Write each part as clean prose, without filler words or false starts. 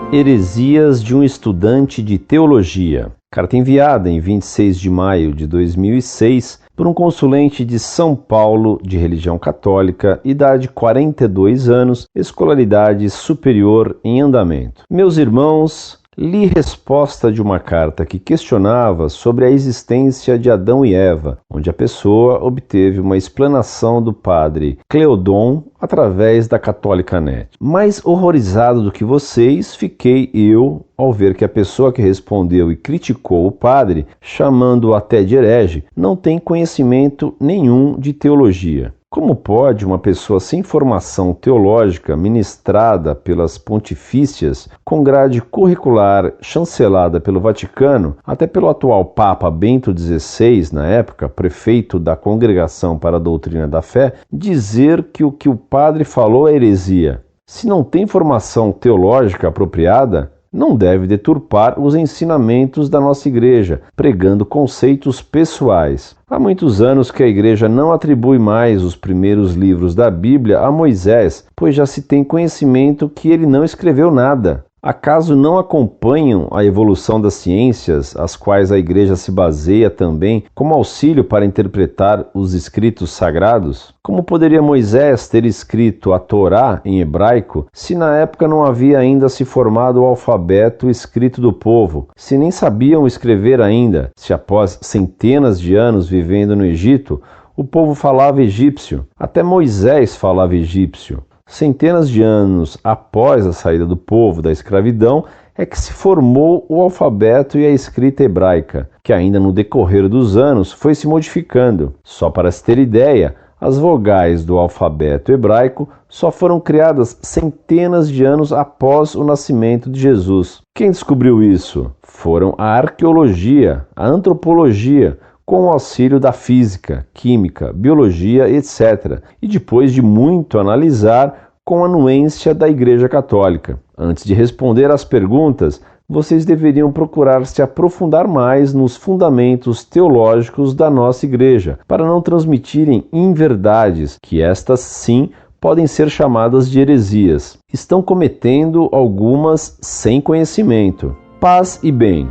Heresias de um estudante de teologia. Carta enviada em 26 de maio de 2006 por um consulente de São Paulo de religião católica, idade 42 anos, escolaridade superior em andamento. Meus irmãos, li resposta de uma carta que questionava sobre a existência de Adão e Eva, onde a pessoa obteve uma explanação do padre Cleodon através da Católica Net. Mais horrorizado do que vocês, fiquei eu ao ver que a pessoa que respondeu e criticou o padre, chamando-o até de herege, não tem conhecimento nenhum de teologia. Como pode uma pessoa sem formação teológica, ministrada pelas pontifícias, com grade curricular chancelada pelo Vaticano, até pelo atual Papa Bento XVI, na época, prefeito da Congregação para a Doutrina da Fé, dizer que o padre falou é heresia? Se não tem formação teológica apropriada, não deve deturpar os ensinamentos da nossa igreja, pregando conceitos pessoais. Há muitos anos que a igreja não atribui mais os primeiros livros da Bíblia a Moisés, pois já se tem conhecimento que ele não escreveu nada. Acaso não acompanham a evolução das ciências, as quais a igreja se baseia também como auxílio para interpretar os escritos sagrados? Como poderia Moisés ter escrito a Torá em hebraico se na época não havia ainda se formado o alfabeto escrito do povo, se nem sabiam escrever ainda, se após centenas de anos vivendo no Egito, o povo falava egípcio, até Moisés falava egípcio? Centenas de anos após a saída do povo da escravidão é que se formou o alfabeto e a escrita hebraica, que ainda no decorrer dos anos foi se modificando. Só para se ter ideia, as vogais do alfabeto hebraico só foram criadas centenas de anos após o nascimento de Jesus. Quem descobriu isso? Foram a arqueologia, a antropologia, com o auxílio da física, química, biologia, etc., e depois de muito analisar com a anuência da Igreja Católica. Antes de responder às perguntas, vocês deveriam procurar se aprofundar mais nos fundamentos teológicos da nossa Igreja, para não transmitirem inverdades, que estas sim podem ser chamadas de heresias. Estão cometendo algumas sem conhecimento. Paz e bem.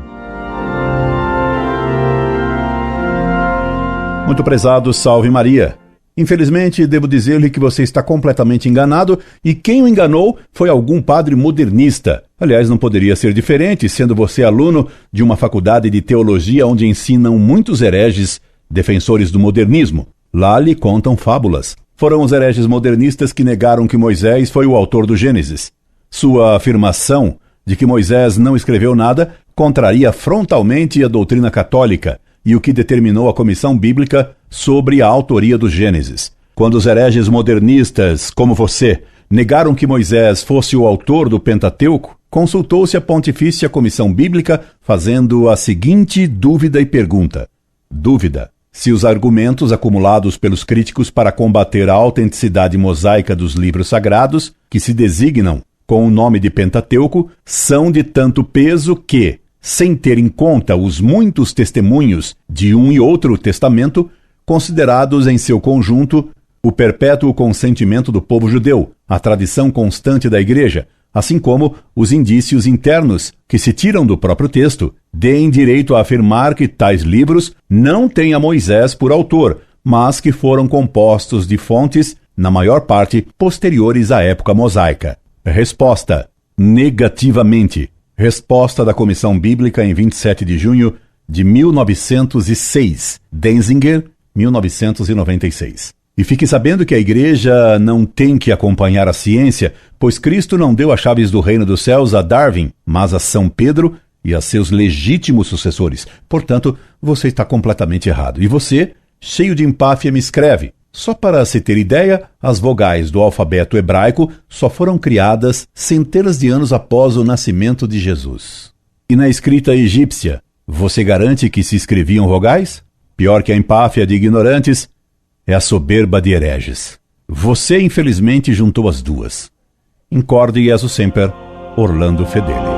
Muito prezado, salve Maria. Infelizmente, devo dizer-lhe que você está completamente enganado e quem o enganou foi algum padre modernista. Aliás, não poderia ser diferente, sendo você aluno de uma faculdade de teologia onde ensinam muitos hereges, defensores do modernismo. Lá lhe contam fábulas. Foram os hereges modernistas que negaram que Moisés foi o autor do Gênesis. Sua afirmação de que Moisés não escreveu nada contraria frontalmente a doutrina católica e o que determinou a Comissão Bíblica sobre a autoria do Gênesis. Quando os hereges modernistas, como você, negaram que Moisés fosse o autor do Pentateuco, consultou-se a Pontifícia Comissão Bíblica fazendo a seguinte dúvida e pergunta. Dúvida: se os argumentos acumulados pelos críticos para combater a autenticidade mosaica dos livros sagrados, que se designam com o nome de Pentateuco, são de tanto peso que, sem ter em conta os muitos testemunhos de um e outro testamento, considerados em seu conjunto o perpétuo consentimento do povo judeu, a tradição constante da Igreja, assim como os indícios internos que se tiram do próprio texto, deem direito a afirmar que tais livros não têm a Moisés por autor, mas que foram compostos de fontes, na maior parte, posteriores à época mosaica. Resposta: negativamente. Resposta da Comissão Bíblica em 27 de junho de 1906, Denzinger, 1996. E fique sabendo que a Igreja não tem que acompanhar a ciência, pois Cristo não deu as chaves do reino dos céus a Darwin, mas a São Pedro e a seus legítimos sucessores. Portanto, você está completamente errado. E você, cheio de empáfia, me escreve: só para se ter ideia, as vogais do alfabeto hebraico só foram criadas centenas de anos após o nascimento de Jesus. E na escrita egípcia, você garante que se escreviam vogais? Pior que a empáfia de ignorantes é a soberba de hereges. Você, infelizmente, juntou as duas. Incorde Jesus Semper, Orlando Fedeli.